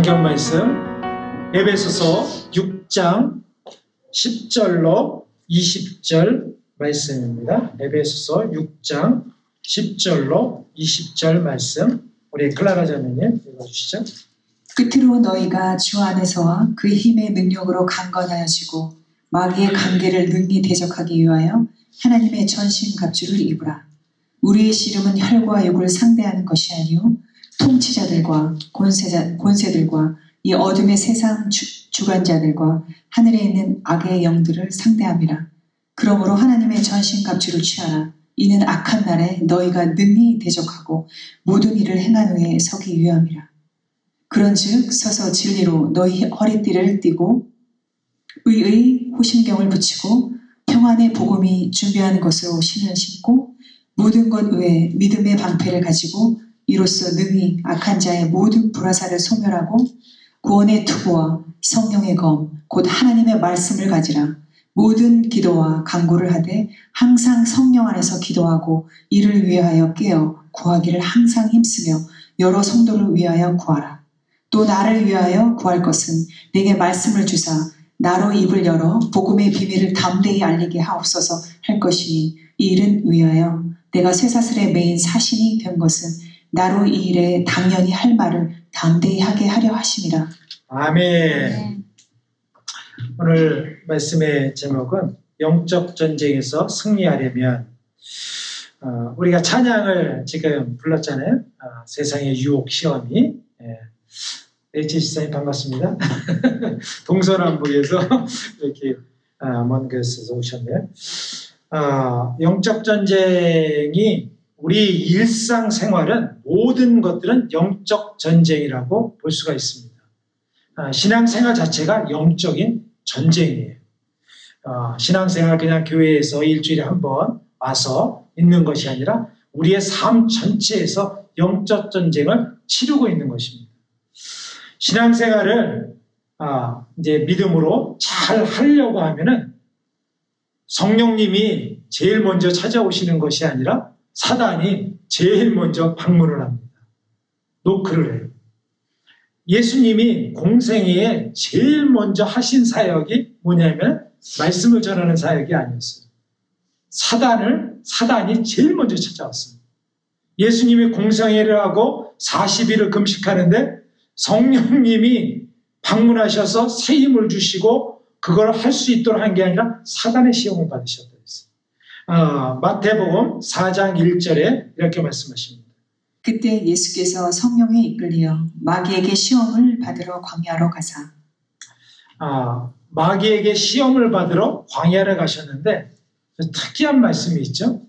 성경 말씀 에베소서 6장 10절로 20절 말씀입니다. 에베소서 6장 10절로 20절 말씀 우리 클라라 자매님 읽어주시죠. 끝으로 너희가 주 안에서와 그 힘의 능력으로 강건하여지고 마귀의 관계를 능히 대적하기 위하여 하나님의 전신갑주를 입으라. 우리의 씨름은 혈과 육을 상대하는 것이 아니요 통치자들과 권세들과 이 어둠의 세상 주관자들과 하늘에 있는 악의 영들을 상대함이라. 그러므로 하나님의 전신갑주를 취하라. 이는 악한 날에 너희가 능히 대적하고 모든 일을 행한 후에 서기 위함이라. 그런즉 서서 진리로 너희 허리띠를 띠고 의의 호심경을 붙이고 평안의 복음이 준비하는 것으로 신을 신고 모든 것 외에 믿음의 방패를 가지고 이로써 능히 악한 자의 모든 불화살을 소멸하고 구원의 투구와 성령의 검 곧 하나님의 말씀을 가지라. 모든 기도와 간구를 하되 항상 성령 안에서 기도하고 이를 위하여 깨어 구하기를 항상 힘쓰며 여러 성도를 위하여 구하라. 또 나를 위하여 구할 것은 내게 말씀을 주사 나로 입을 열어 복음의 비밀을 담대히 알리게 하옵소서 할 것이니 이 일은 위하여 내가 쇠사슬에 매인 사신이 된 것은 나로 이 일에 당연히 할 말을 담대히 하게 하려 하심이라. 아멘. 오늘 말씀의 제목은 영적 전쟁에서 승리하려면 우리가 찬양을 지금 불렀잖아요. 세상의 유혹 시험이 H지사님 반갑습니다. 동서남북에서 이렇게 먼 곳에서 오셨네요. 영적 전쟁이 우리 일상생활은 모든 것들은 영적 전쟁이라고 볼 수가 있습니다. 신앙생활 자체가 영적인 전쟁이에요. 신앙생활 그냥 교회에서 일주일에 한 번 와서 있는 것이 아니라 우리의 삶 전체에서 영적 전쟁을 치르고 있는 것입니다. 신앙생활을 이제 믿음으로 잘 하려고 하면은 성령님이 제일 먼저 찾아오시는 것이 아니라 사단이 제일 먼저 방문을 합니다. 노크를 해요. 예수님이 공생애에 제일 먼저 하신 사역이 뭐냐면 말씀을 전하는 사역이 아니었어요. 사단이 제일 먼저 찾아왔습니다. 예수님이 공생애를 하고 40일을 금식하는데 성령님이 방문하셔서 새 힘을 주시고 그걸 할 수 있도록 한 게 아니라 사단의 시험을 받으셨다 했어요. 마태복음 4장 1절에 이렇게 말씀하십니다. 그때 예수께서 성령에 이끌리어 마귀에게 시험을 받으러 광야로 가사. 마귀에게 시험을 받으러 광야를 가셨는데 특이한 말씀이 있죠.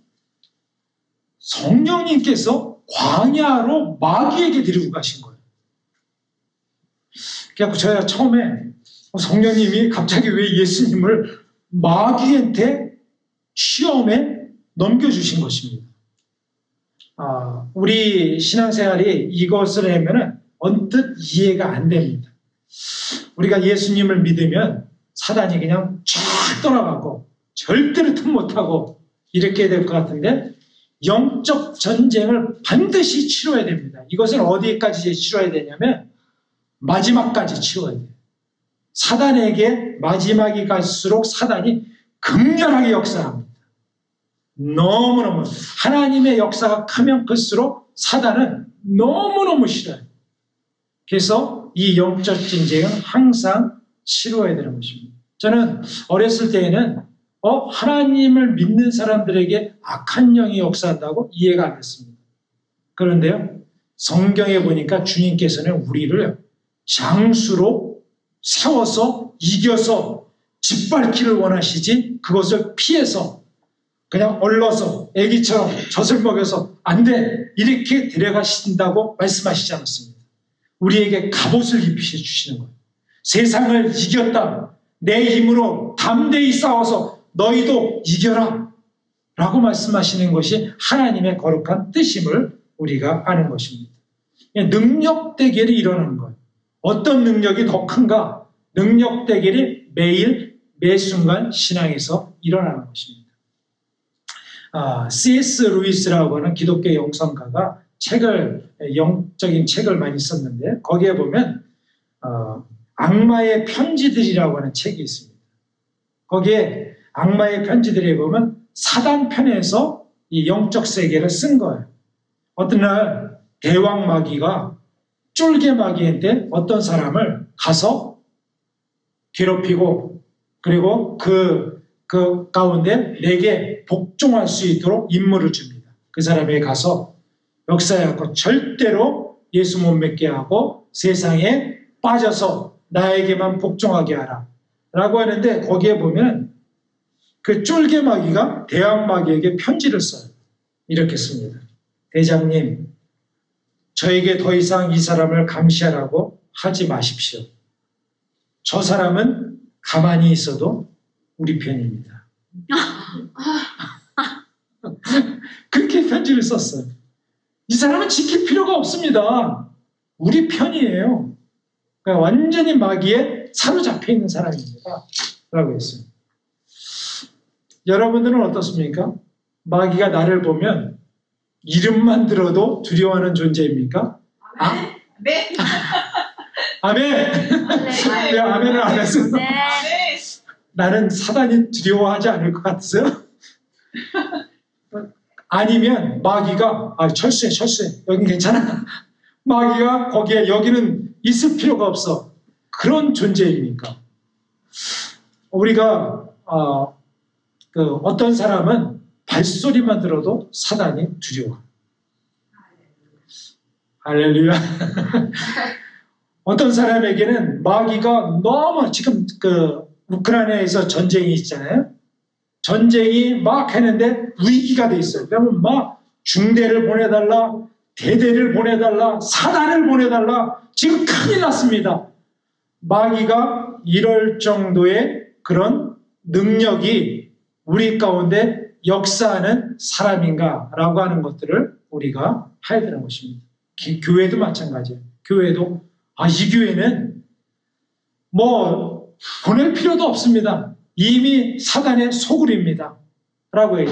성령님께서 광야로 마귀에게 데리고 가신 거예요. 그래서 제가 처음에 성령님이 갑자기 왜 예수님을 마귀한테 시험에 넘겨주신 것입니다. 우리 신앙생활이 이것을 하면 언뜻 이해가 안 됩니다. 우리가 예수님을 믿으면 사단이 그냥 쫙 떠나가고 절대로 틈 못하고 이렇게 될 것 같은데 영적 전쟁을 반드시 치러야 됩니다. 이것을 어디까지 치러야 되냐면 마지막까지 치러야 돼요. 사단에게 마지막이 갈수록 사단이 극렬하게 역사합니다. 너무너무 하나님의 역사가 크면 클수록 사단은 너무너무 싫어요. 그래서 이 영적 전쟁은 항상 치러야 되는 것입니다. 저는 어렸을 때에는 하나님을 믿는 사람들에게 악한 영이 역사한다고 이해가 안 됐습니다. 그런데요, 성경에 보니까 주님께서는 우리를 장수로 세워서 이겨서 짓밟기를 원하시지 그것을 피해서 그냥 얼러서 애기처럼 젖을 먹여서 안 돼 이렇게 데려가신다고 말씀하시지 않았습니다. 우리에게 갑옷을 입히셔 주시는 거예요. 세상을 이겼다. 내 힘으로 담대히 싸워서 너희도 이겨라 라고 말씀하시는 것이 하나님의 거룩한 뜻임을 우리가 아는 것입니다. 능력 대결이 일어나는 거예요. 어떤 능력이 더 큰가? 능력 대결이 매일 매 순간 신앙에서 일어나는 것입니다. C.S. 루이스라고 하는 기독교 영성가가 영적인 책을 많이 썼는데 거기에 보면 악마의 편지들이라고 하는 책이 있습니다. 거기에 악마의 편지들에 보면 사단 편에서 이 영적 세계를 쓴 거예요. 어떤 날 대왕 마귀가 쫄개 마귀한테 어떤 사람을 가서 괴롭히고 그리고 그 가운데 내게 복종할 수 있도록 임무를 줍니다. 그 사람에게 가서 역사해갖고 절대로 예수 못 믿게 하고 세상에 빠져서 나에게만 복종하게 하라 라고 하는데 거기에 보면 그 쫄개 마귀가 대왕 마귀에게 편지를 써요. 이렇게 씁니다. 대장님, 저에게 더 이상 이 사람을 감시하라고 하지 마십시오. 저 사람은 가만히 있어도 우리 편입니다. 그렇게 편지를 썼어요. 이 사람은 지킬 필요가 없습니다. 우리 편이에요. 그러니까 완전히 마귀에 사로잡혀 있는 사람입니다. 라고 했어요. 여러분들은 어떻습니까? 마귀가 나를 보면 이름만 들어도 두려워하는 존재입니까? 네. 아멘! 왜 아멘을 안 했어요? 네. 나는 사단이 두려워하지 않을 것 같으세요? 아니면 마귀가 철수해 여긴 괜찮아. 마귀가 거기에 여기는 있을 필요가 없어. 그런 존재입니까? 우리가 어떤 사람은 발소리만 들어도 사단이 두려워. 할렐루야. 어떤 사람에게는 마귀가 너무 지금 우크라이나에서 전쟁이 있잖아요. 전쟁이 막 했는데 위기가 돼 있어요. 그러면 막 중대를 보내달라, 대대를 보내달라, 사단을 보내달라. 지금 큰일 났습니다. 마귀가 이럴 정도의 그런 능력이 우리 가운데 역사하는 사람인가라고 하는 것들을 우리가 해야 되는 것입니다. 교회도 마찬가지예요. 교회도 이 교회는 뭐 보낼 필요도 없습니다. 이미 사단의 소굴입니다. 라고 해요.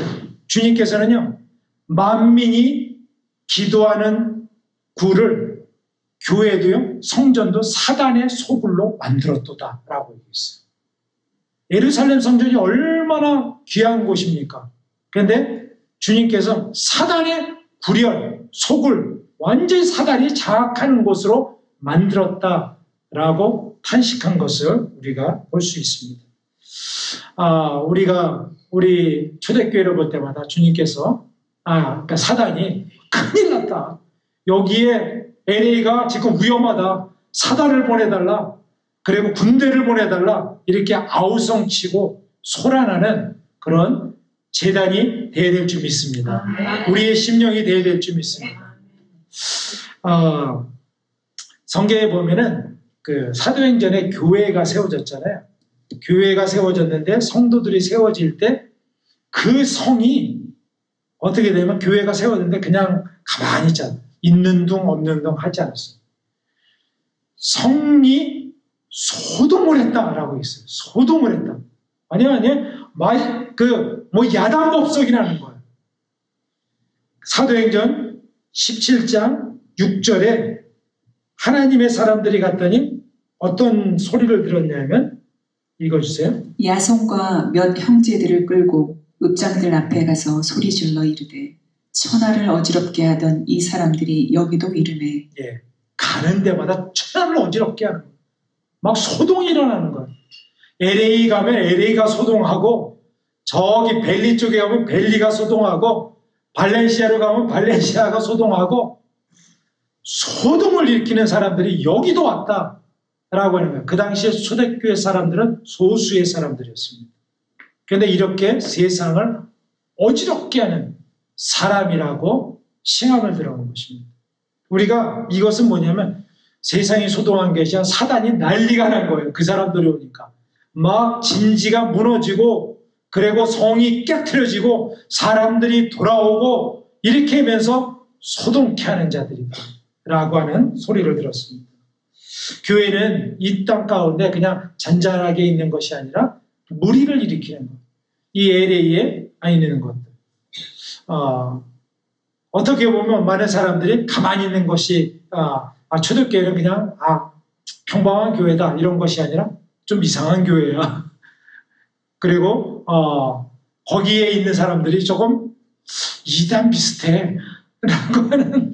주님께서는요, 만민이 기도하는 굴을 교회도요, 성전도 사단의 소굴로 만들었도다. 라고 얘기했어요. 예루살렘 성전이 얼마나 귀한 곳입니까? 그런데 주님께서 사단의 구렬, 소굴, 완전히 사단이 장악하는 곳으로 만들었다라고 탄식한 것을 우리가 볼 수 있습니다. 우리가 우리 초대교회를 볼 때마다 주님께서 그러니까 사단이 큰일 났다. 여기에 LA가 지금 위험하다. 사단을 보내달라. 그리고 군대를 보내달라. 이렇게 아우성치고 소란하는 그런 재단이 돼야 될 줄 믿습니다. 우리의 심령이 돼야 될 줄 믿습니다. 성경에 보면은 그 사도행전에 교회가 세워졌잖아요. 교회가 세워졌는데 성도들이 세워질 때 그 성이 어떻게 되면 교회가 세워졌는데 그냥 가만히 있잖아요. 있는 둥 없는 둥 하지 않았어요. 성이 소동을 했다라고 있어요. 소동을 했다. 아니요. 야단법석이라는 거예요. 사도행전 17장 6절에 하나님의 사람들이 갔더니 어떤 소리를 들었냐면 읽어주세요. 야손과 몇 형제들을 끌고 읍장들 앞에 가서 소리질러 이르되 천하를 어지럽게 하던 이 사람들이 여기도 이르매. 가는 데마다 천하를 어지럽게 하는 거예요. 막 소동이 일어나는 거예요. LA 가면 LA가 소동하고 저기 벨리 쪽에 가면 벨리가 소동하고 발렌시아로 가면 발렌시아가 소동하고 소동을 일으키는 사람들이 여기도 왔다라고 하는 거예요. 그 당시에 초대교회 사람들은 소수의 사람들이었습니다. 그런데 이렇게 세상을 어지럽게 하는 사람이라고 칭함을 들어온 것입니다. 우리가 이것은 뭐냐면 세상이 소동한 것이 아니라 사단이 난리가 난 거예요. 그 사람들이 오니까. 막 진지가 무너지고 그리고 성이 깨트려지고 사람들이 돌아오고 이렇게 하면서 소동케 하는 자들이다 라고 하는 소리를 들었습니다. 교회는 이 땅 가운데 그냥 잔잔하게 있는 것이 아니라 무리를 일으키는 것. 이 LA에 있는 것들. 어떻게 보면 많은 사람들이 가만히 있는 것이 초대교회는 그냥 평범한 교회다 이런 것이 아니라 좀 이상한 교회야. 그리고 거기에 있는 사람들이 조금 이단 비슷해 라고 하는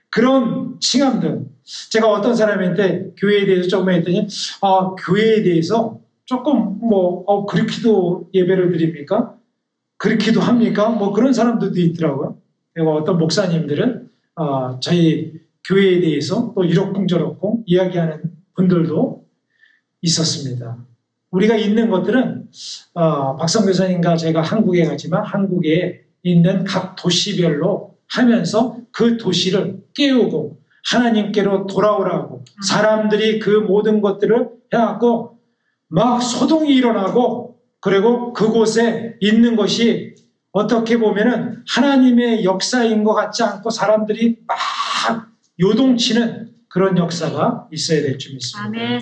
그런 칭함들. 제가 어떤 사람한테 교회에 대해서 조금 했더니 교회에 대해서 조금 그렇게도 예배를 드립니까? 그렇게도 합니까? 뭐 그런 사람들도 있더라고요. 그리고 어떤 목사님들은 저희 교회에 대해서 또 이러쿵저러쿵 이야기하는 분들도 있었습니다. 우리가 있는 것들은 박성 교사님과 제가 한국에 가지만 한국에 있는 각 도시별로 하면서 그 도시를 깨우고 하나님께로 돌아오라고 사람들이 그 모든 것들을 해갖고 막 소동이 일어나고 그리고 그곳에 있는 것이 어떻게 보면은 하나님의 역사인 것 같지 않고 사람들이 막 요동치는 그런 역사가 있어야 될 줄 믿습니다. 아멘.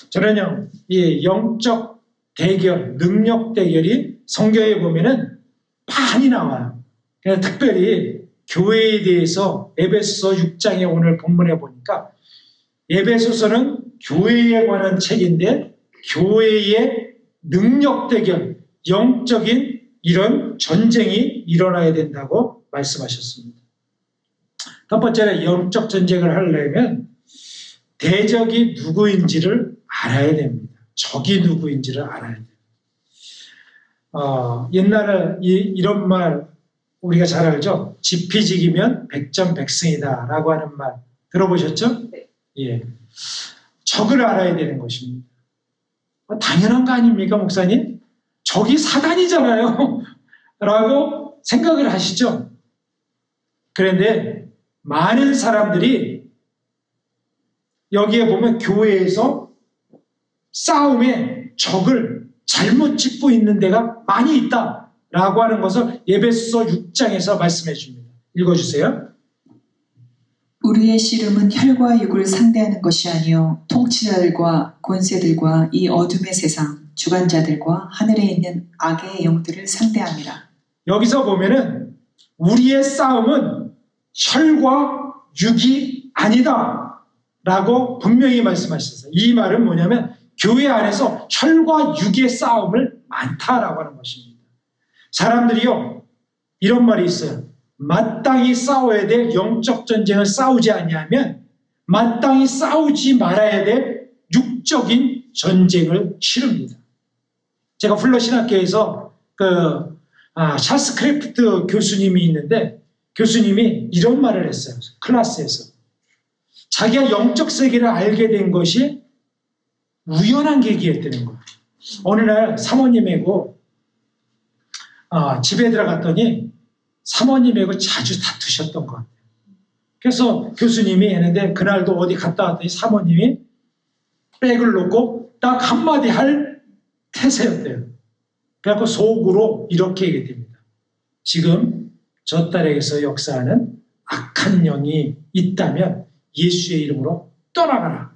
저는요, 이 영적 대결, 능력 대결이 성경에 보면은 많이 나와요. 그래서 특별히 교회에 대해서 에베소서 6장에 오늘 본문에 보니까 에베소서는 교회에 관한 책인데 교회의 능력 대결, 영적인 이런 전쟁이 일어나야 된다고 말씀하셨습니다. 첫 번째는 영적 전쟁을 하려면 대적이 누구인지를 알아야 됩니다. 적이 누구인지를 알아야 돼요. 옛날에 이런 말 우리가 잘 알죠? 지피지기면 백전백승이다 라고 하는 말 들어보셨죠? 네. 예. 적을 알아야 되는 것입니다. 당연한 거 아닙니까, 목사님? 적이 사단이잖아요. 라고 생각을 하시죠? 그런데 많은 사람들이 여기에 보면 교회에서 싸움에 적을 잘못 짚고 있는 데가 많이 있다라고 하는 것을 에베소서 6장에서 말씀해 줍니다. 읽어주세요. 우리의 씨름은 혈과 육을 상대하는 것이 아니요 통치자들과 권세들과 이 어둠의 세상 주관자들과 하늘에 있는 악의 영들을 상대함이라. 여기서 보면은 우리의 싸움은 혈과 육이 아니다 라고 분명히 말씀하셨어요. 이 말은 뭐냐면 교회 안에서 혈과 육의 싸움을 많다라고 하는 것입니다. 사람들이요 이런 말이 있어요. 마땅히 싸워야 될 영적 전쟁을 싸우지 아니하면 마땅히 싸우지 말아야 될 육적인 전쟁을 치릅니다. 제가 플러 신학교에서 찰스 크래프트 교수님이 있는데 교수님이 이런 말을 했어요. 클래스에서. 자기가 영적 세계를 알게 된 것이 우연한 계기였다는 거예요. 어느 날 사모님하고 집에 들어갔더니 사모님하고 자주 다투셨던 것 같아요. 그래서 교수님이 했는데 그날도 어디 갔다 왔더니 사모님이 백을 놓고 딱 한마디 할 태세였대요. 그래서 속으로 이렇게 얘기됩니다. 지금 저 딸에게서 역사하는 악한 영이 있다면 예수의 이름으로 떠나가라.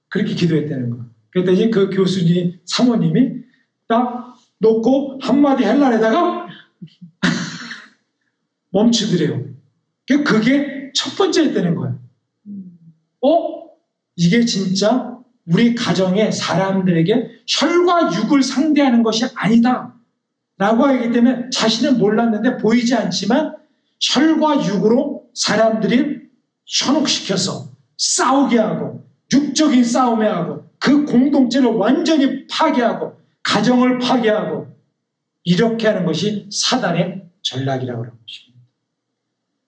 그렇게 기도했다는 거예요. 그랬더니 그 교수님 사모님이 딱 놓고 한마디 하려다가 멈추더래요. 그게 첫 번째였다는 거예요. 이게 진짜 우리 가정의 사람들에게 혈과 육을 상대하는 것이 아니다 라고 하기 때문에 자신은 몰랐는데 보이지 않지만 혈과 육으로 사람들이 현혹시켜서 싸우게 하고 육적인 싸움에 하고 그 공동체를 완전히 파괴하고 가정을 파괴하고 이렇게 하는 것이 사단의 전략이라고 하는 것입니다.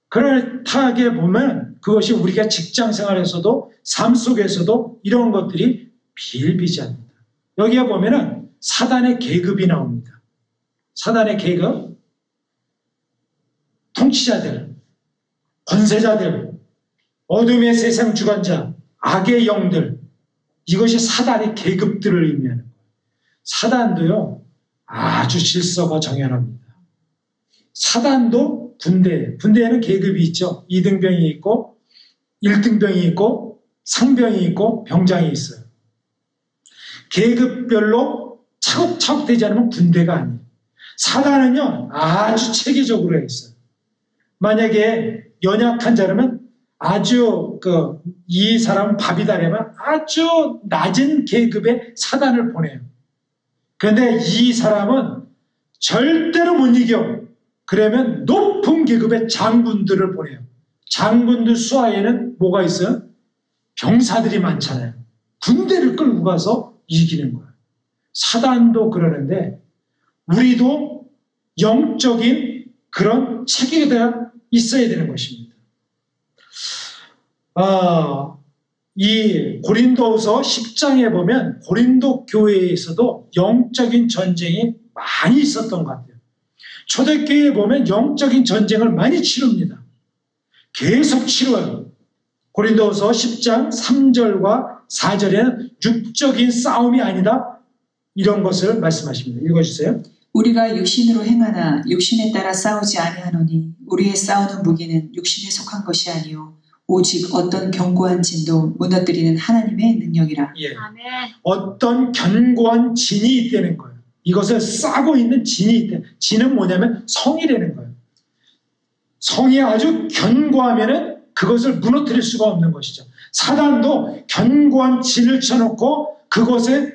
그렇다게 보면 그것이 우리가 직장 생활에서도 삶 속에서도 이런 것들이 비일비재합니다. 여기에 보면은 사단의 계급이 나옵니다. 사단의 계급, 통치자들, 권세자들, 어둠의 세상 주관자, 악의 영들, 이것이 사단의 계급들을 의미하는 거예요. 사단도요 아주 질서가 정연합니다. 사단도 군대에는 계급이 있죠. 2등병이 있고 1등병이 있고 상병이 있고 병장이 있어요. 계급별로 차곡차곡 되지 않으면 군대가 아니에요. 사단은요 아주 체계적으로 했어요. 만약에 연약한 자라면 아주 이 사람 밥이다라면 아주 낮은 계급의 사단을 보내요. 그런데 이 사람은 절대로 못 이겨. 그러면 높은 계급의 장군들을 보내요. 장군들 수하에는 뭐가 있어요? 병사들이 많잖아요. 군대를 끌고 가서 이기는 거예요. 사단도 그러는데 우리도 영적인 그런 체계가 있어야 되는 것입니다. 이 고린도후서 10장에 보면 고린도 교회에서도 영적인 전쟁이 많이 있었던 것 같아요. 초대교회에 보면 영적인 전쟁을 많이 치릅니다. 계속 치러요. 고린도후서 10장 3절과 4절에는 육적인 싸움이 아니다 이런 것을 말씀하십니다. 읽어주세요. 우리가 육신으로 행하나 육신에 따라 싸우지 아니하노니 우리의 싸우는 무기는 육신에 속한 것이 아니요 오직 어떤 견고한 진도 무너뜨리는 하나님의 능력이라. 예. 어떤 견고한 진이 있다는 거예요. 이것을 싸고 있는 진이 있다. 진은 뭐냐면 성이라는 거예요. 성이 아주 견고하면은 그것을 무너뜨릴 수가 없는 것이죠. 사단도 견고한 진을 쳐놓고 그것에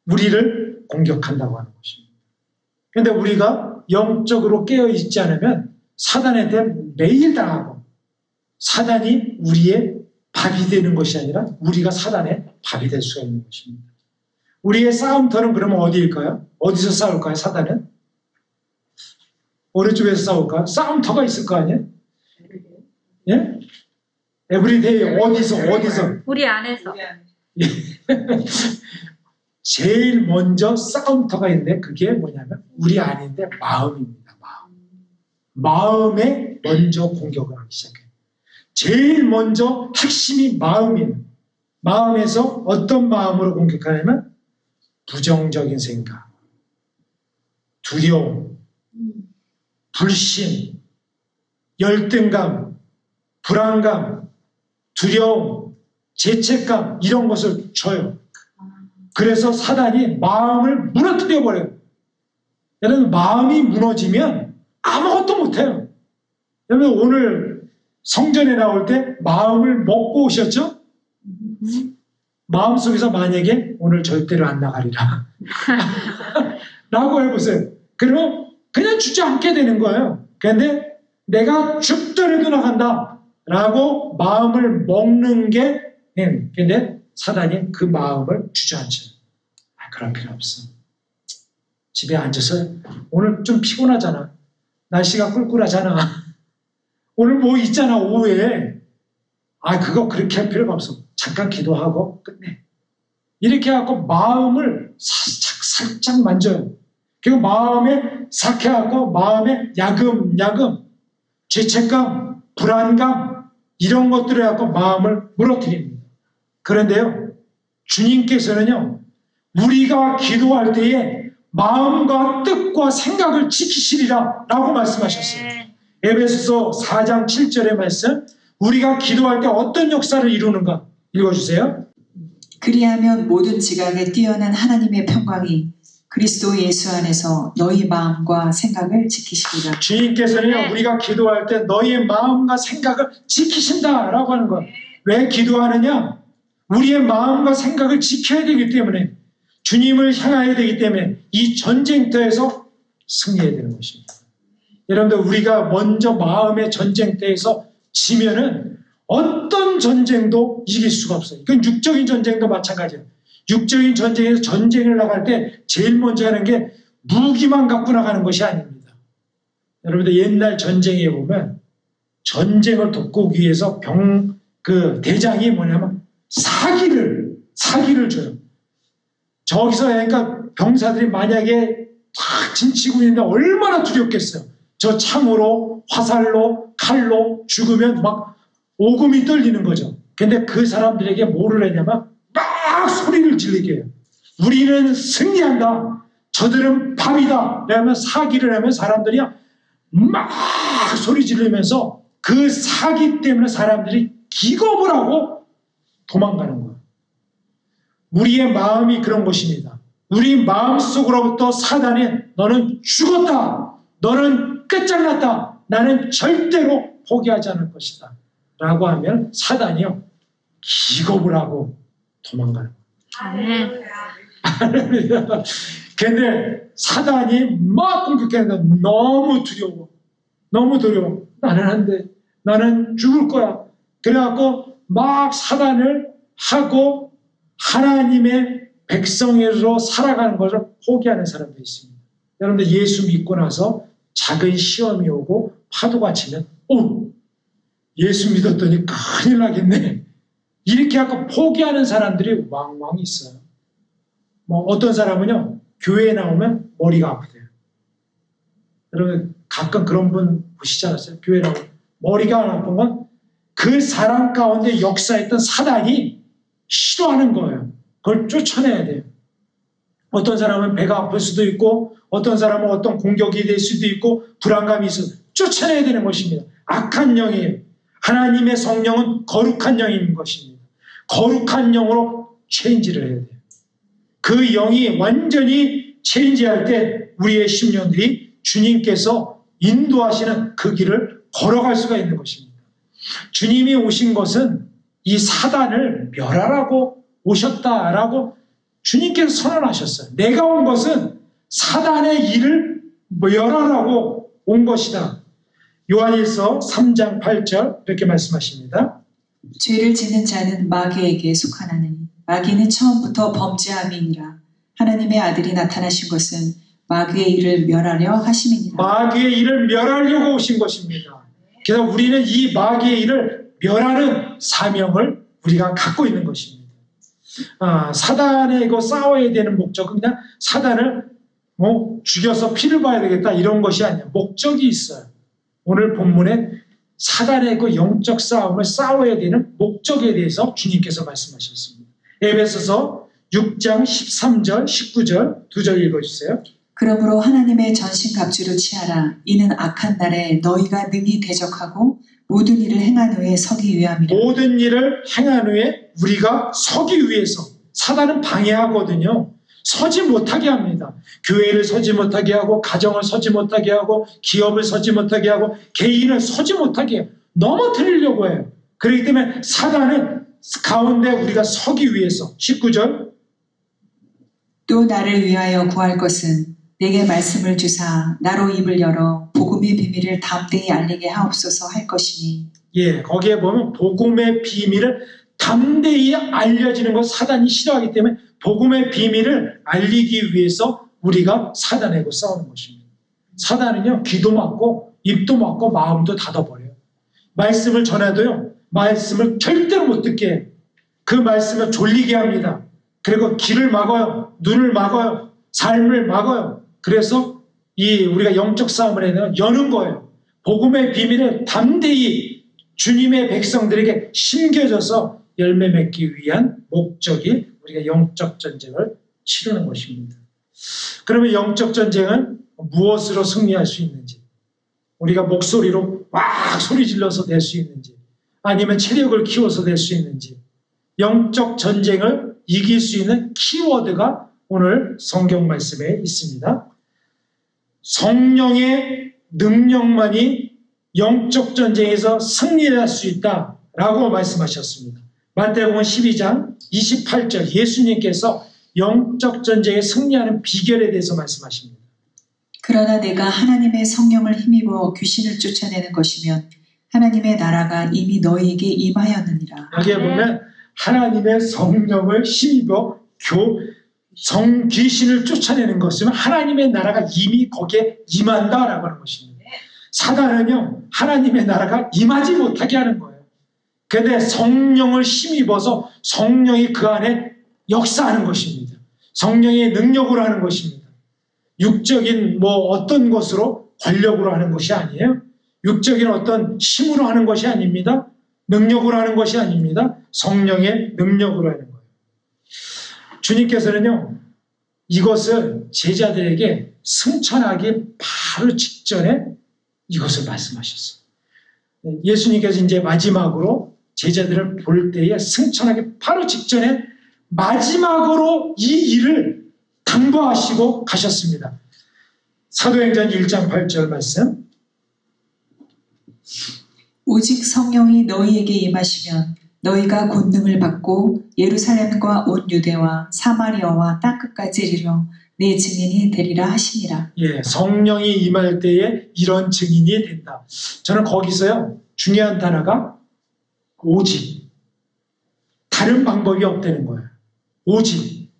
우리를 공격한다고 하는 것입니다. 그런데 우리가 영적으로 깨어있지 않으면 사단한테 매일 당하고 사단이 우리의 밥이 되는 것이 아니라 우리가 사단의 밥이 될 수가 있는 것입니다. 우리의 싸움터는 그러면 어디일까요? 어디서 싸울까요? 사단은? 어느 쪽에서 싸울까요? 싸움터가 있을 거 아니에요? 예? 에브리데이 어디서? 우리 안에서. 제일 먼저 싸움터가 있는데 그게 뭐냐면 우리 안인데 마음입니다. 마음에 먼저 공격을 하기 시작해요. 제일 먼저 핵심이 마음이에요. 마음에서 어떤 마음으로 공격하냐면 부정적인 생각, 두려움, 불신, 열등감, 불안감, 두려움, 죄책감 이런 것을 줘요. 그래서 사단이 마음을 무너뜨려 버려요. 여러분 마음이 무너지면 아무것도 못해요. 여러분 오늘 성전에 나올 때 마음을 먹고 오셨죠? 마음속에서 만약에 오늘 절대로 안 나가리라 라고 해보세요. 그러면 그냥 주저앉게 되는 거예요. 그런데 내가 죽더라도 나간다 라고 마음을 먹는 게 근데 사단이 그 마음을 주저앉혀요. 그럴 필요 없어. 집에 앉아서 오늘 좀 피곤하잖아. 날씨가 꿀꿀하잖아. 오늘 뭐 있잖아 오후에. 그거 그렇게 할 필요가 없어. 잠깐 기도하고 끝내. 이렇게 하고 마음을 살짝 만져요. 그리고 마음에 삭혀갖고 마음에 야금야금 죄책감, 불안감 이런 것들을 갖고 마음을 무너뜨립니다. 그런데요 주님께서는요 우리가 기도할 때에 마음과 뜻과 생각을 지키시리라 라고 말씀하셨어요. 에베소서 4장 7절의 말씀 우리가 기도할 때 어떤 역사를 이루는가 읽어주세요. 그리하면 모든 지각에 뛰어난 하나님의 평강이 그리스도 예수 안에서 너희 마음과 생각을 지키시리라. 주님께서는요 우리가 기도할 때 너희의 마음과 생각을 지키신다라고 하는 거예요. 왜 기도하느냐? 우리의 마음과 생각을 지켜야 되기 때문에 주님을 향해야 되기 때문에 이 전쟁터에서 승리해야 되는 것입니다. 여러분들 우리가 먼저 마음의 전쟁터에서 지면은 어떤 전쟁도 이길 수가 없어요. 그건 육적인 전쟁도 마찬가지예요. 육적인 전쟁에서 전쟁을 나갈 때 제일 먼저 하는 게 무기만 갖고 나가는 것이 아닙니다. 여러분들 옛날 전쟁에 보면 전쟁을 돕기 위해서 대장이 뭐냐면 사기를 줘요. 저기서 그러니까 병사들이 만약에 탁 진치고 있는데 얼마나 두렵겠어요. 저 창으로 화살로 칼로 죽으면 막 오금이 떨리는 거죠. 근데 그 사람들에게 뭐를 했냐면 막 소리를 지르게 해요. 우리는 승리한다. 저들은 밥이다. 그러면 사기를 하면 사람들이 막 소리 지르면서 그 사기 때문에 사람들이 기겁을 하고 도망가는 거예요. 우리의 마음이 그런 것입니다. 우리 마음속으로부터 사단이 너는 죽었다. 너는 끝장났다. 나는 절대로 포기하지 않을 것이다. 라고 하면 사단이요 기겁을 하고 도망가는 거예요. 근데 사단이 막 공격하는데 너무 두려워. 너무 두려워. 나는 안 돼. 나는 죽을 거야. 그래갖고 막 사단을 하고 하나님의 백성으로 살아가는 것을 포기하는 사람도 있습니다. 여러분들 예수 믿고 나서 작은 시험이 오고 파도가 치면 예수 믿었더니 큰일 나겠네. 이렇게 하고 포기하는 사람들이 왕왕 있어요. 뭐 어떤 사람은요 교회에 나오면 머리가 아프대요. 여러분 가끔 그런 분 보시지 않았어요? 교회 나오면 머리가 안 아픈 건 그 사람 가운데 역사했던 사단이 싫어하는 거예요. 그걸 쫓아내야 돼요. 어떤 사람은 배가 아플 수도 있고 어떤 사람은 어떤 공격이 될 수도 있고 불안감이 있어서 쫓아내야 되는 것입니다. 악한 영이에요. 하나님의 성령은 거룩한 영인 것입니다. 거룩한 영으로 체인지를 해야 돼요. 그 영이 완전히 체인지할 때 우리의 심령들이 주님께서 인도하시는 그 길을 걸어갈 수가 있는 것입니다. 주님이 오신 것은 이 사단을 멸하라고 오셨다라고 주님께서 선언하셨어요. 내가 온 것은 사단의 일을 멸하라고 온 것이다. 요한일서 3장 8절 이렇게 말씀하십니다. 죄를 짓는 자는 마귀에게 속하나니 마귀는 처음부터 범죄함이니라. 하나님의 아들이 나타나신 것은 마귀의 일을 멸하려 하심이니라. 마귀의 일을 멸하려고 오신 것입니다. 그래서 우리는 이 마귀의 일을 멸하는 사명을 우리가 갖고 있는 것입니다. 사단에 이거 싸워야 되는 목적은 그냥 사단을 죽여서 피를 봐야 되겠다 이런 것이 아니야. 목적이 있어요. 오늘 본문에 사단의 그 영적 싸움을 싸워야 되는 목적에 대해서 주님께서 말씀하셨습니다. 에베소서 6장 13절 19절 두 절 읽어주세요. 그러므로 하나님의 전신갑주를 취하라. 이는 악한 날에 너희가 능히 대적하고 모든 일을 행한 후에 서기 위함이라. 모든 일을 행한 후에 우리가 서기 위해서. 사단은 방해하거든요. 서지 못하게 합니다. 교회를 서지 못하게 하고 가정을 서지 못하게 하고 기업을 서지 못하게 하고 개인을 서지 못하게 해요. 넘어뜨리려고 해요. 그렇기 때문에 사단은 가운데 우리가 서기 위해서. 19절 또 나를 위하여 구할 것은 내게 말씀을 주사 나로 입을 열어 복음의 비밀을 담대히 알리게 하옵소서 할 것이니. 거기에 보면 복음의 비밀을 담대히 알려지는 것 사단이 싫어하기 때문에 복음의 비밀을 알리기 위해서 우리가 사단하고 싸우는 것입니다. 사단은요 귀도 막고 입도 막고 마음도 닫아버려요. 말씀을 전해도요 말씀을 절대로 못 듣게 해요. 그 말씀을 졸리게 합니다. 그리고 귀를 막아요. 눈을 막아요. 삶을 막아요. 그래서 우리가 영적 싸움을 해야 되면 여는 거예요. 복음의 비밀을 담대히 주님의 백성들에게 심겨져서 열매 맺기 위한 목적이 우리가 영적 전쟁을 치르는 것입니다. 그러면 영적 전쟁은 무엇으로 승리할 수 있는지, 우리가 목소리로 막 소리 질러서 될 수 있는지, 아니면 체력을 키워서 될 수 있는지, 영적 전쟁을 이길 수 있는 키워드가 오늘 성경 말씀에 있습니다. 성령의 능력만이 영적 전쟁에서 승리할 수 있다라고 말씀하셨습니다. 마태복음 12장 28절 예수님께서 영적 전쟁에 승리하는 비결에 대해서 말씀하십니다. 그러나 내가 하나님의 성령을 힘입어 귀신을 쫓아내는 것이면 하나님의 나라가 이미 너희에게 임하였느니라. 여기에 보면 하나님의 성령을 힘입어 귀신을 쫓아내는 것은 하나님의 나라가 이미 거기에 임한다라고 하는 것입니다. 사단은요 하나님의 나라가 임하지 못하게 하는 거예요. 그런데 성령을 힘입어서 성령이 그 안에 역사하는 것입니다. 성령의 능력으로 하는 것입니다. 육적인 어떤 것으로 권력으로 하는 것이 아니에요. 육적인 어떤 힘으로 하는 것이 아닙니다. 능력으로 하는 것이 아닙니다. 성령의 능력으로 하는 거예요. 주님께서는요 이것을 제자들에게 승천하기 바로 직전에 이것을 말씀하셨어요. 예수님께서 이제 마지막으로 제자들을 볼 때에 승천하기 바로 직전에 마지막으로 이 일을 당부하시고 가셨습니다. 사도행전 1장 8절 말씀. 오직 성령이 너희에게 임하시면 너희가 권능을 받고 예루살렘과 온 유대와 사마리아와 땅끝까지 이르러 내 증인이 되리라 하시니라. 예, 성령이 임할 때에 이런 증인이 된다. 저는 거기서요, 중요한 단어가 오직. 다른 방법이 없다는 거예요. 오직.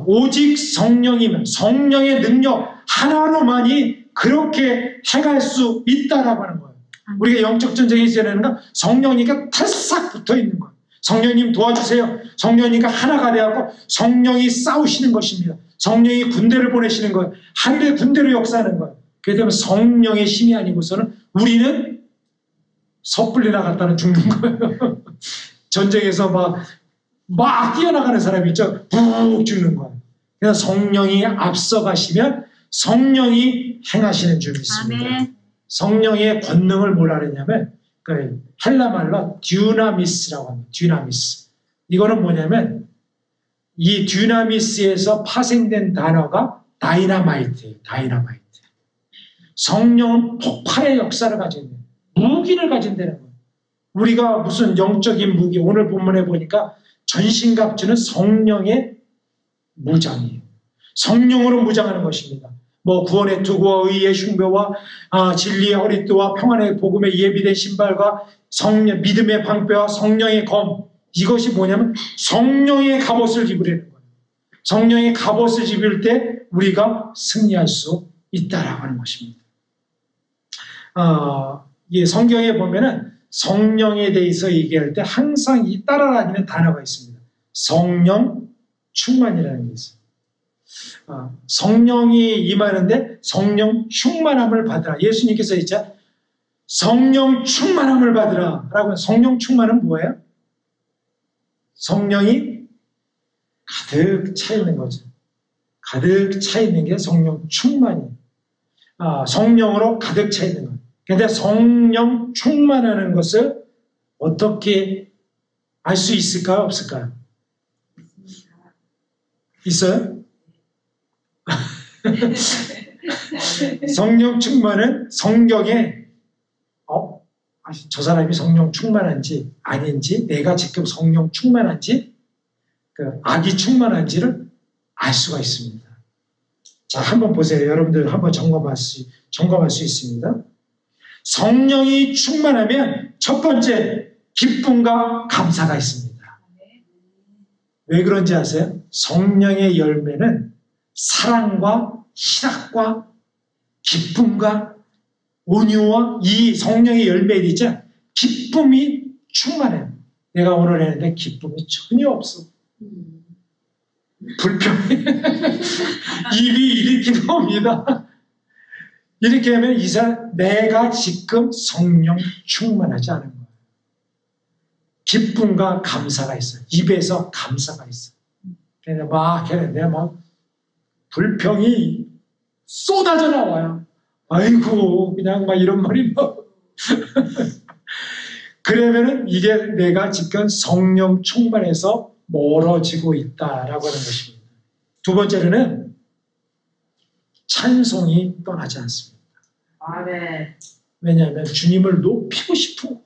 오직 성령이면 성령의 능력 하나로만이 그렇게 해갈 수 있다라고 하는 거예요. 우리가 영적 전쟁이 일어나는가 성령이가 탈싹 붙어 있는 거예요. 성령님 도와주세요. 성령님과 하나가 되어서 성령이 싸우시는 것입니다. 성령이 군대를 보내시는 거예요. 하늘의 군대로 역사하는 거예요. 그렇기 때문에 성령의 힘이 아니고서는 우리는 섣불리 나갔다는 죽는 거예요. 전쟁에서 막 뛰어나가는 사람이 있죠. 푹 죽는 거예요. 그래서 성령이 앞서가시면 성령이 행하시는 줄 믿습니다. 아멘. 성령의 권능을 뭐라 그랬냐면 그 헬라 말로 듀나미스라고 합니다. 듀나미스. 이거는 뭐냐면 이 듀나미스에서 파생된 단어가 다이나마이트예요. 다이나마이트. 성령은 폭발의 역사를 가진 무기를 가진다는 거예요. 우리가 무슨 영적인 무기, 오늘 본문에 보니까 전신갑주는 성령의 무장이에요. 성령으로 무장하는 것입니다. 구원의 투구와 의의 흉배와 진리의 허리띠와 평안의 복음의 예비된 신발과 믿음의 방패와 성령의 검. 이것이 뭐냐면 성령의 갑옷을 입으려는 거예요. 성령의 갑옷을 입을 때 우리가 승리할 수 있다라고 하는 것입니다. 이 성경에 보면은 성령에 대해서 얘기할 때 항상 이 따라다니는 단어가 있습니다. 성령 충만이라는 게 있어요. 성령이 임하는데 성령 충만함을 받으라. 예수님께서 했죠. 성령 충만함을 받으라. 라고. 성령 충만은 뭐예요? 성령이 가득 차 있는 거죠. 가득 차 있는 게 성령 충만이에요. 성령으로 가득 차 있는 거예요. 그런데 성령 충만하는 것을 어떻게 알 수 있을까요? 없을까요? 있어요? 성령 충만은 성경에 저 사람이 성령 충만한지 아닌지, 내가 지금 성령 충만한지, 악이 충만한지를 알 수가 있습니다. 자, 한번 보세요. 여러분들 한번 점검할 수 있습니다. 성령이 충만하면 첫 번째 기쁨과 감사가 있습니다. 왜 그런지 아세요? 성령의 열매는 사랑과 희락과 기쁨과 온유와 이 성령의 열매이자 기쁨이 충만해요. 내가 오늘 했는데 기쁨이 전혀 없어. 불평이 입이 이렇게 나옵니다. 이렇게 하면 이 사람 내가 지금 성령 충만하지 않은 거예요. 기쁨과 감사가 있어요. 입에서 감사가 있어요. 그냥 막 했는데 불평이 쏟아져 나와요. 아이고 그냥 이런 말이 그러면은 이게 내가 지금 성령 충만해서 멀어지고 있다라고 하는 것입니다. 두 번째로는 찬송이 떠나지 않습니다. 아멘. 왜냐하면 주님을 높이고 싶은 거예요.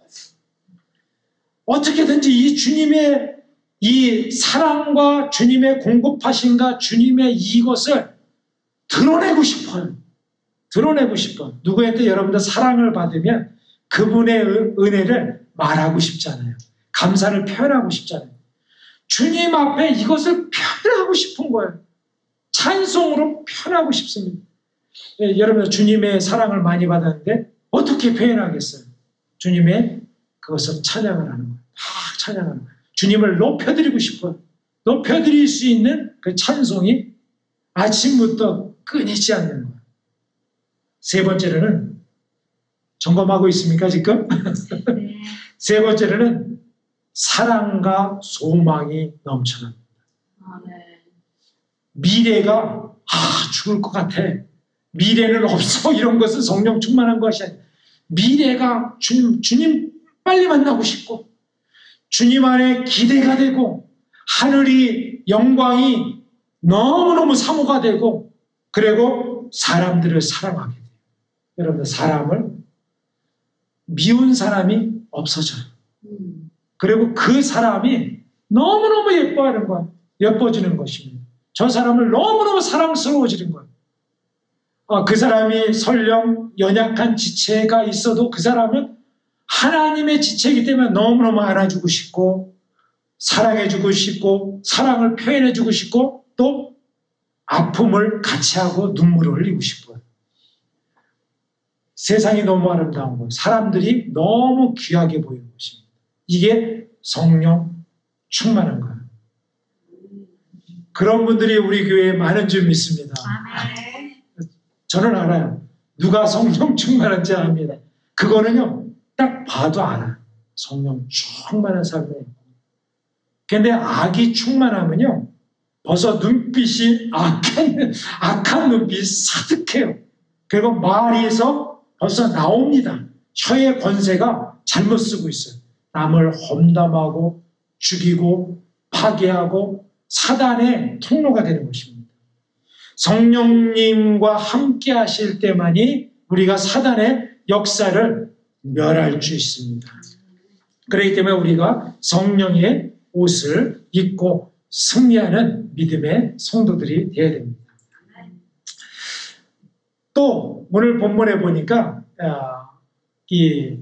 어떻게든지 이 주님의 이 사랑과 주님의 공급하심과 주님의 이것을 드러내고 싶어요. 드러내고 싶어. 누구한테 여러분들 사랑을 받으면 그분의 은혜를 말하고 싶잖아요. 감사를 표현하고 싶잖아요. 주님 앞에 이것을 표현하고 싶은 거예요. 찬송으로 표현하고 싶습니다. 여러분들 주님의 사랑을 많이 받았는데 어떻게 표현하겠어요? 주님의 그것을 찬양을 하는 거예요. 막 찬양하는 거예요. 주님을 높여드리고 싶어요. 높여드릴 수 있는 그 찬송이 아침부터 끊이지 않는 거예요. 세 번째로는 점검하고 있습니까 지금? 네. 세 번째로는 사랑과 소망이 넘쳐납니다. 아멘. 미래가 죽을 것 같아. 미래는 없어. 이런 것은 성령 충만한 것이 아니에요. 미래가 주님 빨리 만나고 싶고 주님 안에 기대가 되고 하늘이 영광이 너무너무 사모가 되고 그리고 사람들을 사랑하게 돼요. 여러분들 사람을 미운 사람이 없어져요. 음. 그리고 그 사람이 너무너무 예뻐하는 거야. 예뻐지는 것입니다. 저 사람을 너무너무 사랑스러워지는 거예요. 그 사람이 설령 연약한 지체가 있어도 그 사람은 하나님의 지체이기 때문에 너무너무 안아주고 싶고 사랑해주고 싶고 사랑을 표현해주고 싶고 또 아픔을 같이 하고 눈물을 흘리고 싶어요. 세상이 너무 아름다운 거예요. 사람들이 너무 귀하게 보이는 것입니다. 이게 성령 충만한 거예요. 그런 분들이 우리 교회에 많은 줄 믿습니다. 아멘. 저는 알아요. 누가 성령 충만한지 압니다. 그거는요, 딱 봐도 알아요. 성령 충만한 사람이. 근데 악이 충만하면요, 벌써 눈빛이 악한 눈빛이 사득해요. 그리고 말에서 벌써 나옵니다. 혀의 권세가 잘못 쓰고 있어요. 남을 험담하고 죽이고 파괴하고 사단의 통로가 되는 것입니다. 성령님과 함께 하실 때만이 우리가 사단의 역사를 멸할 수 있습니다. 그렇기 때문에 우리가 성령의 옷을 입고 승리하는 믿음의 성도들이 되어야 됩니다. 또 오늘 본문에 보니까 이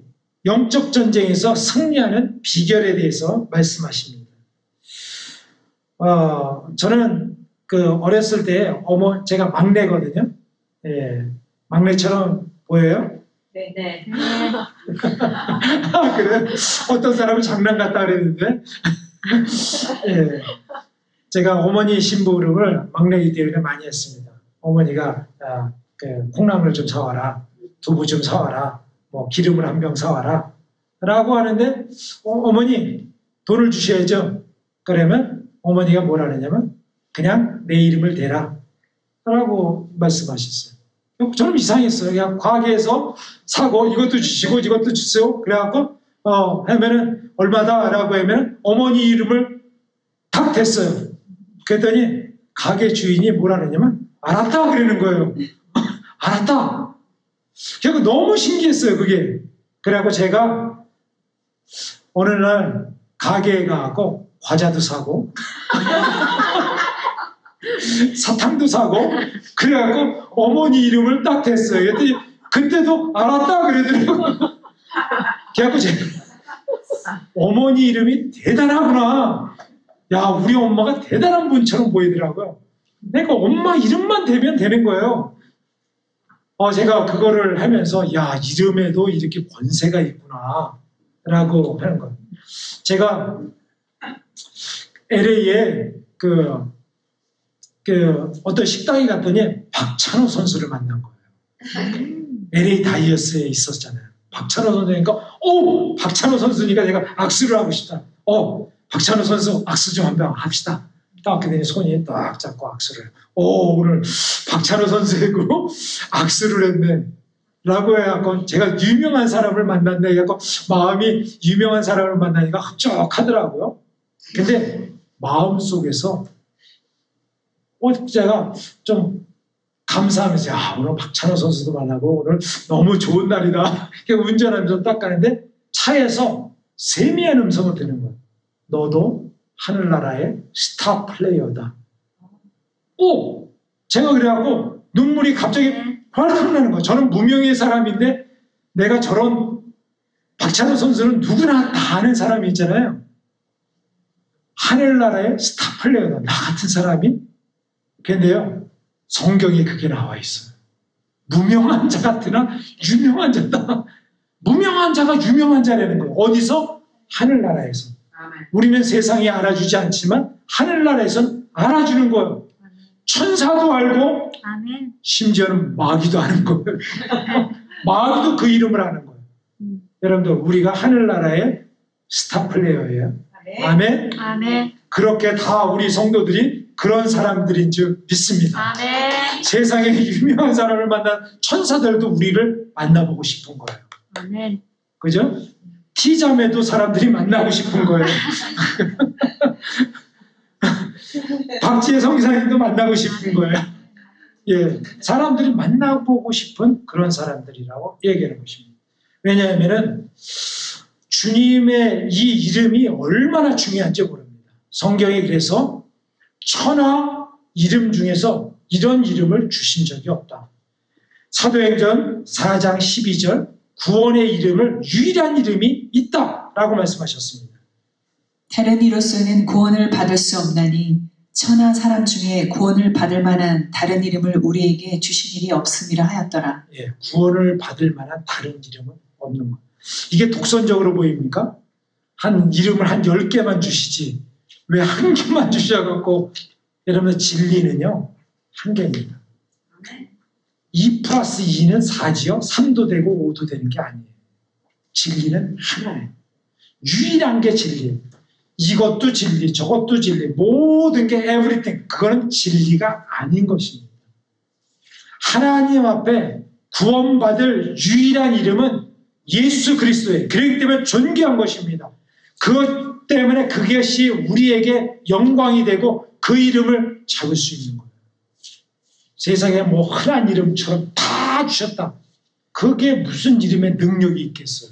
영적 전쟁에서 승리하는 비결에 대해서 말씀하십니다. 저는 어렸을 때 제가 막내거든요. 예, 막내처럼 보여요? 네. 네. 그래요? 어떤 사람은 장난 같다 그랬는데 예, 제가 어머니 심부름을 막내이기 때문에 많이 했습니다. 어머니가 콩나물 좀 사와라, 두부 좀 사와라, 뭐 기름을 한 병 사와라 라고 하는데 어머니 돈을 주셔야죠. 그러면 어머니가 뭐라 하느냐면 그냥 내 이름을 대라 라고 말씀하셨어요. 저는 이상했어요. 그냥 가게에서 사고 이것도 주시고 이것도 주세요. 그래갖고 하면은 얼마다 라고 하면 어머니 이름을 탁 댔어요. 그랬더니 가게 주인이 뭐라 하냐면 알았다 그러는 거예요. 알았다. 그래서 너무 신기했어요. 그게. 그래갖고 제가 어느 날 가게에 가고 과자도 사고 사탕도 사고 그래갖고 어머니 이름을 딱 댔어요. 그랬더니 그때도 알았다 그러더라고요. 그래갖고 제가 어머니 이름이 대단하구나. 야, 우리 엄마가 대단한 분처럼 보이더라고요. 그러니까 엄마 이름만 대면 되는 거예요. 제가 그거를 하면서 야, 이름에도 이렇게 권세가 있구나 라고 하는 거예요. 제가 LA에 어떤 식당에 갔더니 박찬호 선수를 만난 거예요. LA 다이어스에 있었잖아요. 박찬호 선수니까 박찬호 선수니까 내가 악수를 하고 싶다. 박찬호 선수 악수 좀 한번 합시다. 딱 그랬더니 손이 딱 잡고 악수를. 오늘 박찬호 선수하고 악수를 했네. 라고 해갖고 제가 유명한 사람을 만났네. 해갖고 마음이 유명한 사람을 만나니까 흡족하더라고요. 근데 마음속에서 제가 좀 감사하면서 오늘 박찬호 선수도 만나고 오늘 너무 좋은 날이다. 운전하면서 딱 가는데 차에서 세미한 음성을 듣는 거예요. 너도 하늘나라의 스타 플레이어다. 제가 그래갖고 눈물이 갑자기 펄펄 나는 거예요. 저는 무명의 사람인데 내가 저런 박찬호 선수는 누구나 다 아는 사람이 있잖아요. 하늘나라의 스타 플레이어다. 나 같은 사람이? 근데요, 성경에 그게 나와 있어요. 무명한 자 같으나 유명한 자다. 무명한 자가 유명한 자라는 거예요. 어디서? 하늘나라에서. 아멘. 우리는 세상이 알아주지 않지만 하늘나라에서는 알아주는 거예요. 천사도 알고 아멘. 심지어는 마귀도 아는 거예요. 마귀도 그 이름을 아는 거예요. 여러분들 우리가 하늘나라의 스타 플레이어예요. 아멘. 아멘. 그렇게 다 우리 성도들이 그런 사람들인 줄 믿습니다. 아멘. 세상에 유명한 사람을 만난 천사들도 우리를 만나보고 싶은 거예요. 아멘. 그죠? T자매도 사람들이 만나고 싶은 거예요. 박지혜 성사님도 만나고 싶은 거예요. 예, 사람들이 만나보고 싶은 그런 사람들이라고 얘기하는 것입니다. 왜냐하면은 주님의 이 이름이 얼마나 중요한지 모릅니다. 성경이 그래서 천하 이름 중에서 이런 이름을 주신 적이 없다. 사도행전 4장 12절 구원의 이름을 유일한 이름이 있다라고 말씀하셨습니다. 다른 이로서는 구원을 받을 수 없나니 천하 사람 중에 구원을 받을 만한 다른 이름을 우리에게 주신 일이 없음이라 하였더라. 예, 구원을 받을 만한 다른 이름은 없는 것. 이게 독선적으로 보입니까? 한 이름을 한 10개만 주시지 왜 한 개만 주셔갖고 여러분 진리는요 한 개입니다. 2 플러스 2는 4지요. 3도 되고 5도 되는 게 아니에요. 진리는 하나예요. 유일한 게 진리예요. 이것도 진리, 저것도 진리, 모든 게 everything. 그거는 진리가 아닌 것입니다. 하나님 앞에 구원받을 유일한 이름은 예수 그리스도예요. 그렇기 때문에 존귀한 것입니다. 그것 때문에 그것이 우리에게 영광이 되고 그 이름을 잡을 수 있는 거예요. 세상에 뭐 흔한 이름처럼 다 주셨다. 그게 무슨 이름의 능력이 있겠어요?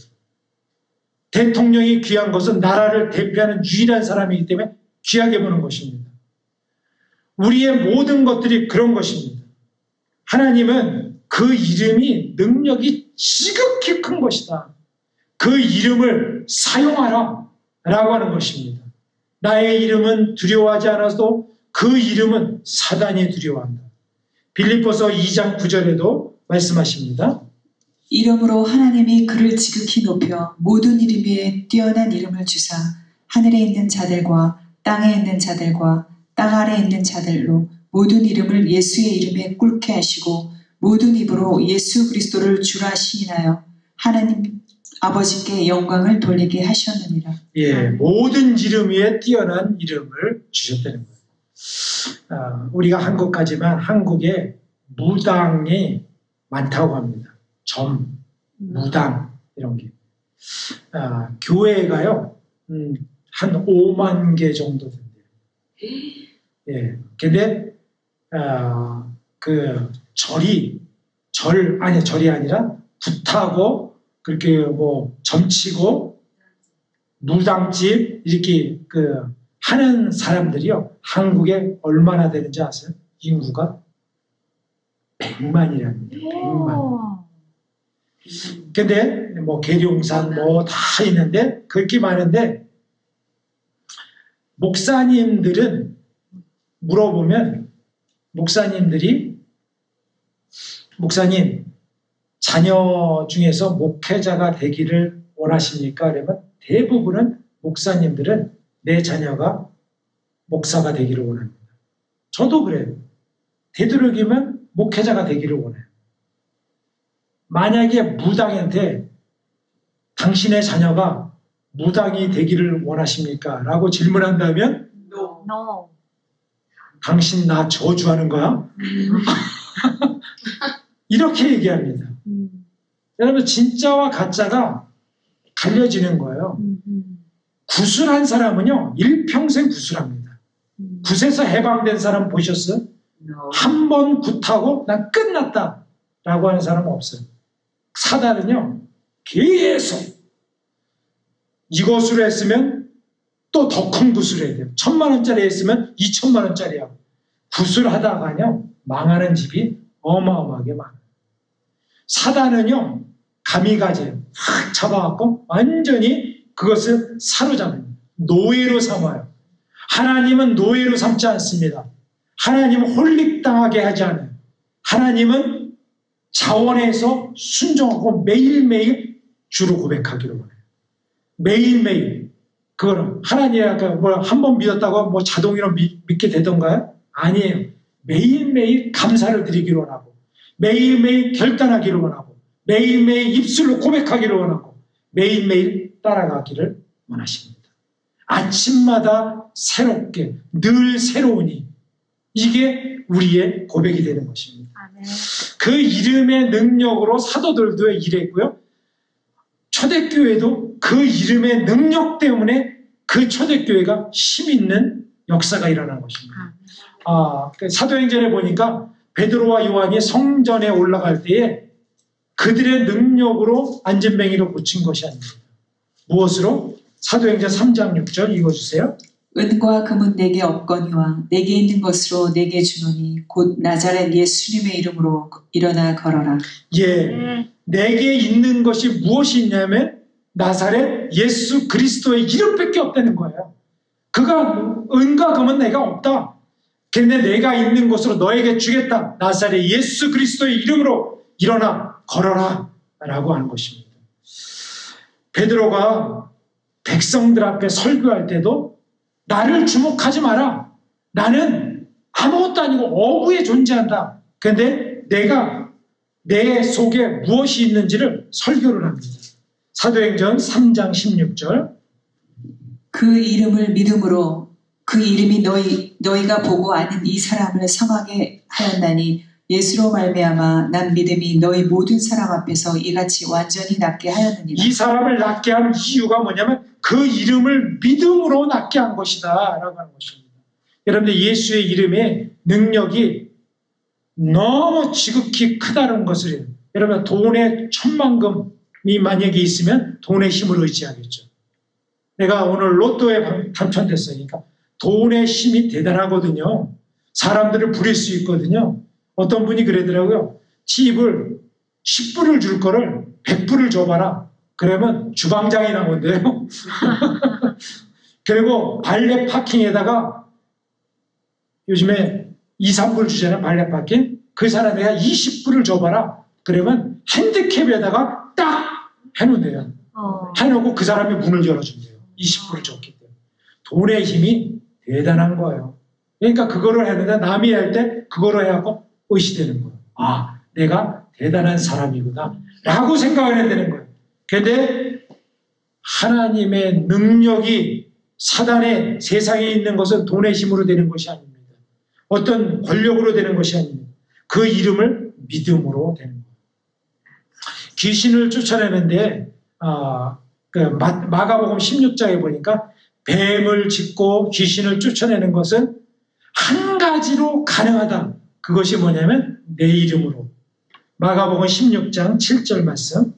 대통령이 귀한 것은 나라를 대표하는 유일한 사람이기 때문에 귀하게 보는 것입니다. 우리의 모든 것들이 그런 것입니다. 하나님은 그 이름이 능력이 지극히 큰 것이다. 그 이름을 사용하라 라고 하는 것입니다. 나의 이름은 두려워하지 않아도 그 이름은 사단이 두려워한다. 빌립보서 2장 9절에도 말씀하십니다. 이름으로 하나님이 그를 지극히 높여 모든 이름 위에 뛰어난 이름을 주사 하늘에 있는 자들과 땅에 있는 자들과 땅 아래에 있는 자들로 모든 이름을 예수의 이름에 꿇게 하시고 모든 입으로 예수 그리스도를 주라 시인하여 하나님 아버지께 영광을 돌리게 하셨느니라. 예, 모든 이름 위에 뛰어난 이름을 주셨다는 거예요. 우리가 한국까지만 한국에 무당이 많다고 합니다. 점, 무당 이런 게. 교회가요 한 5만 개 정도 된대요. 예, 근데 그 절이 아니라 굿하고 그렇게 뭐 점치고 무당집 이렇게 그 하는 사람들이요 한국에 얼마나 되는지 아세요? 인구가 100만이랍니다. 100만. 근데 뭐 계룡산 뭐 다 있는데 그렇게 많은데 목사님들은 물어보면 목사님 자녀 중에서 목회자가 되기를 원하십니까? 그러면 대부분은 목사님들은 내 자녀가 목사가 되기를 원합니다. 저도 그래요. 되도록이면 목회자가 되기를 원해요. 만약에 무당한테 당신의 자녀가 무당이 되기를 원하십니까? 라고 질문한다면 No. 당신 나 저주하는 거야? 이렇게 얘기합니다. 여러분 진짜와 가짜가 갈려지는 거예요. 구술한 사람은요 일평생 구술합니다. 굿에서 해방된 사람 보셨어요? 한 번 굿하고 난 끝났다 라고 하는 사람은 없어요. 사단은요 계속 이것으로 했으면 또 더 큰 구슬을 해야 돼요. 1,000만 원짜리 했으면 2,000만 원짜리야. 구슬하다가요 망하는 집이 어마어마하게 많아요. 사단은요 가미가제요. 확 잡아갖고 완전히 그것을 사로잡아요. 노예로 삼아요. 하나님은 노예로 삼지 않습니다. 하나님은 홀릭당하게 하지 않아요. 하나님은 자원해서 순종하고 매일매일 주로 고백하기를 원해요. 매일매일. 그거는 하나님이 한 번 믿었다고 뭐 자동으로 믿게 되던가요? 아니에요. 매일매일 감사를 드리기를 원하고 매일매일 결단하기를 원하고 매일매일 입술로 고백하기를 원하고 매일매일 따라가기를 원하십니다. 아침마다 새롭게 늘 새로우니 이게 우리의 고백이 되는 것입니다. 아멘. 그 이름의 능력으로 사도들도 일했고요. 초대교회도 그 이름의 능력 때문에 그 초대교회가 힘있는 역사가 일어난 것입니다. 사도행전에 보니까 베드로와 요한이 성전에 올라갈 때에 그들의 능력으로 안진뱅이로 고친 것이 아닙니다. 무엇으로? 사도행전 3장 6절 읽어주세요. 은과 금은 내게 없거니와 내게 있는 것으로 내게 주노니 곧 나자렛 예수님의 이름으로 일어나 걸어라. 예, 내게 있는 것이 무엇이 있냐면 나사렛 예수 그리스도의 이름밖에 없다는 거예요. 그가 은과 금은 내가 없다. 근데 내가 있는 것으로 너에게 주겠다. 나사렛 예수 그리스도의 이름으로 일어나 걸어라 라고 하는 것입니다. 베드로가 백성들 앞에 설교할 때도 나를 주목하지 마라. 나는 아무것도 아니고 어부에 존재한다. 그런데 내가 내 속에 무엇이 있는지를 설교를 합니다. 사도행전 3장 16절. 그 이름을 믿음으로 그 이름이 너희가 보고 아는 이 사람을 성하게 하였나니 예수로 말미암아 난 믿음이 너희 모든 사람 앞에서 이같이 완전히 낫게 하였느니라. 이 사람을 낫게 한 이유가 뭐냐면 그 이름을 믿음으로 낫게 한 것이다 라고 하는 것입니다. 여러분들 예수의 이름의 능력이 너무 지극히 크다는 것을 해요. 여러분 돈의 10,000,000금이 만약에 있으면 돈의 힘을 의지하겠죠. 내가 오늘 로또에 당첨됐으니까 돈의 힘이 대단하거든요. 사람들을 부릴 수 있거든요. 어떤 분이 그러더라고요. 팁을 10불을 줄 거를 100불을 줘봐라. 그러면 주방장이 나온대요. 그리고 발레 파킹에다가 요즘에 2, 3불 주잖아요. 발레 파킹. 그 사람에게 20불을 줘봐라. 그러면 핸디캡에다가 딱 해놓는데요. 해놓고 그 사람이 문을 열어준대요. 20불을 줬기 때문에. 돈의 힘이 대단한 거예요. 그러니까 그거를 했는데 남이 할 때 그거로 해갖고 의시되는 거예요. 아, 내가 대단한 사람이구나 라고 생각을 해야 되는 거예요. 그런데 하나님의 능력이 사단의 세상에 있는 것은 돈의 힘으로 되는 것이 아닙니다. 어떤 권력으로 되는 것이 아닙니다. 그 이름을 믿음으로 되는 거예요. 귀신을 쫓아내는데 마가복음 16장에 보니까 뱀을 짚고 귀신을 쫓아내는 것은 한 가지로 가능하다. 그것이 뭐냐면 내 이름으로. 마가복음 16장 7절 말씀.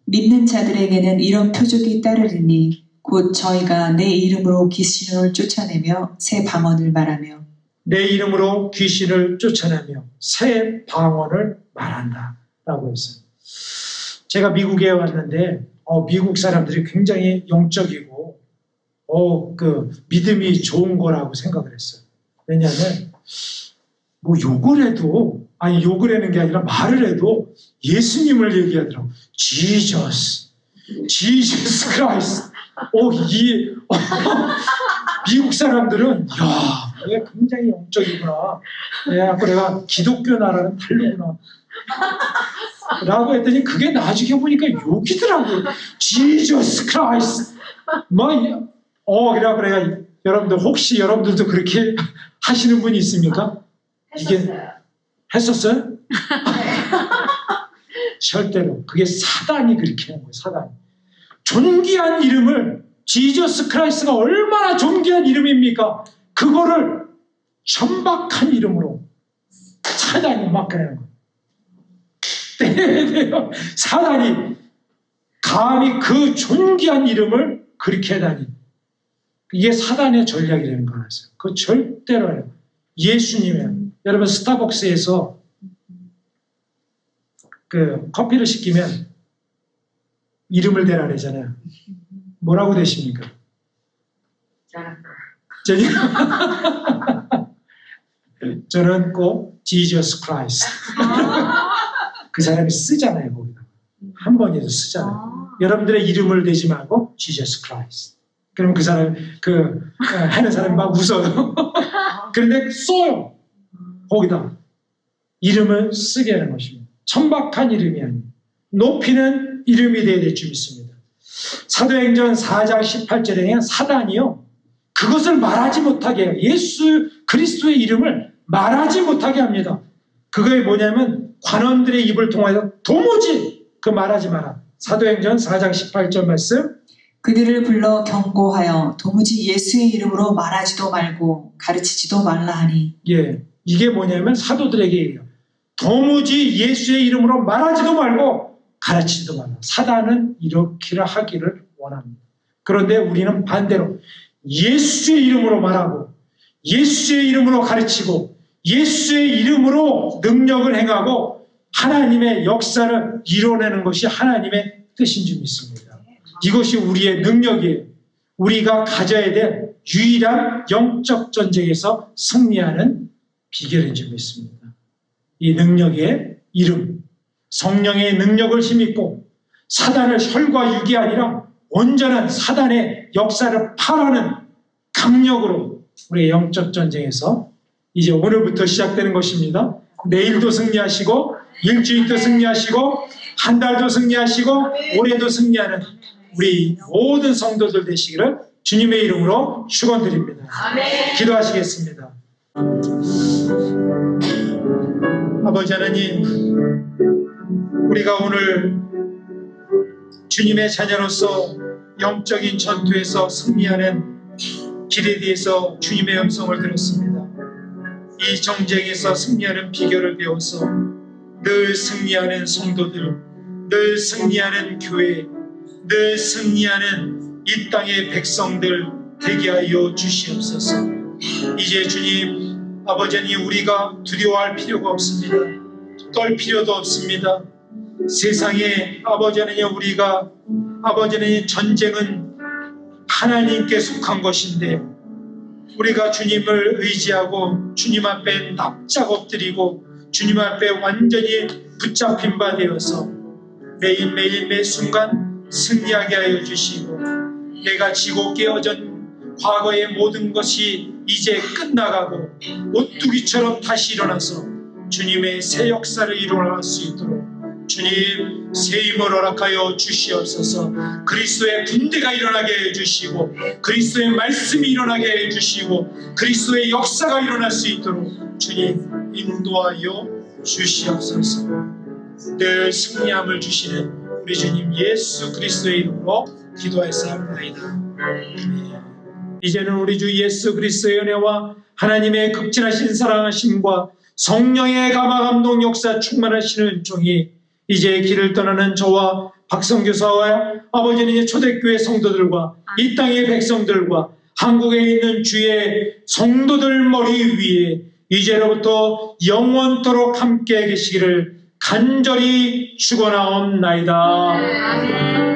믿는 자들에게는 이런 표적이 따르리니 곧 저희가 내 이름으로 귀신을 쫓아내며 새 방언을 말하며 내 이름으로 귀신을 쫓아내며 새 방언을 말한다 라고 했어요. 제가 미국에 왔는데 미국 사람들이 굉장히 영적이고 믿음이 좋은 거라고 생각을 했어요. 왜냐하면 뭐 욕을 해도 욕을 하는 게 아니라 말을 해도 예수님을 얘기하더라고. Jesus Christ. 미국 사람들은 얘 굉장히 영적이구나. 내가 기독교 나라는 다르구나. 라고 했더니 그게 나중에 보니까 욕이더라고요. Jesus Christ. 그래가 여러분들 혹시 여러분들도 그렇게 하시는 분이 있습니까? 했었어요? 절대로. 그게 사단이 그렇게 하는 거예요. 사단이. 존귀한 이름을 지저스 크라이스트가 얼마나 존귀한 이름입니까? 그거를 천박한 이름으로 사단이 막 그러는 거예요. 사단이 감히 그 존귀한 이름을 그렇게 하다니. 이게 사단의 전략이라는 걸 알았어요. 그거 절대로 해요. 예수님이에요. 여러분 스타벅스에서 커피를 시키면 이름을 대라 그러잖아요. 뭐라고 되십니까? 저는 꼭 Jesus Christ. 그 사람이 쓰잖아요. 거기다. 한 번이라도 쓰잖아요. 여러분들의 이름을 대지 말고 Jesus Christ. 그러면 그 사람 하는 사람이 막 웃어요. 그런데 써요. 거기다 이름을 쓰게 하는 것입니다. 천박한 이름이 아니에요. 높이는 이름이 되어야 될 줄 믿습니다. 사도행전 4장 18절에 사단이요 그것을 말하지 못하게 해요. 예수 그리스도의 이름을 말하지 못하게 합니다. 그게 뭐냐면 관원들의 입을 통해서 도무지 말하지 마라. 사도행전 4장 18절 말씀. 그들을 불러 경고하여 도무지 예수의 이름으로 말하지도 말고 가르치지도 말라 하니. 예, 이게 뭐냐면 사도들에게 얘기해요. 도무지 예수의 이름으로 말하지도 말고 가르치지도 말라. 사단은 이렇게 하기를 원합니다. 그런데 우리는 반대로 예수의 이름으로 말하고 예수의 이름으로 가르치고 예수의 이름으로 능력을 행하고 하나님의 역사를 이뤄내는 것이 하나님의 뜻인 줄 믿습니다. 이것이 우리의 능력이에요. 우리가 가져야 될 유일한 영적 전쟁에서 승리하는 비결인 줄 믿습니다. 이 능력의 이름, 성령의 능력을 힘입고 사단을 혈과 육이 아니라 온전한 사단의 역사를 파하는 강력으로 우리의 영적 전쟁에서 이제 오늘부터 시작되는 것입니다. 내일도 승리하시고 일주일도 승리하시고 한 달도 승리하시고 올해도 승리하는 우리 모든 성도들 되시기를 주님의 이름으로 축원드립니다. 기도하시겠습니다. 아버지 하나님, 우리가 오늘 주님의 자녀로서 영적인 전투에서 승리하는 길에 대해서 주님의 음성을 들었습니다. 이 정쟁에서 승리하는 비결을 배워서 늘 승리하는 성도들, 늘 승리하는 교회, 늘 승리하는 이 땅의 백성들 되게 하여 주시옵소서. 이제 주님, 아버지 하나님, 우리가 두려워할 필요가 없습니다. 떨 필요도 없습니다. 세상에 아버지 하나님, 우리가 아버지 하나님, 전쟁은 하나님께 속한 것인데 우리가 주님을 의지하고 주님 앞에 납작 엎드리고 주님 앞에 완전히 붙잡힌 바 되어서 매일매일 매 순간 승리하게 하여 주시고 내가 지고 깨어진 과거의 모든 것이 이제 끝나가고 오뚜기처럼 다시 일어나서 주님의 새 역사를 일어날 수 있도록 주님 새 힘을 허락하여 주시옵소서. 그리스도의 군대가 일어나게 해주시고 그리스도의 말씀이 일어나게 해주시고 그리스도의 역사가 일어날 수 있도록 주님 인도하여 주시옵소서. 늘 승리함을 주시는 우리 주님 예수 그리스도의 이름으로 기도하였사옵나이다. 이제는 우리 주 예수 그리스도의 은혜와 하나님의 극진하신 사랑하심과 성령의 감화감동 역사 충만하시는 종이 이제 길을 떠나는 저와 박성교사와 아버지는 초대교회 성도들과 이 땅의 백성들과 한국에 있는 주의 성도들 머리 위에 이제로부터 영원토록 함께 계시기를 간절히 축원하옵나이다.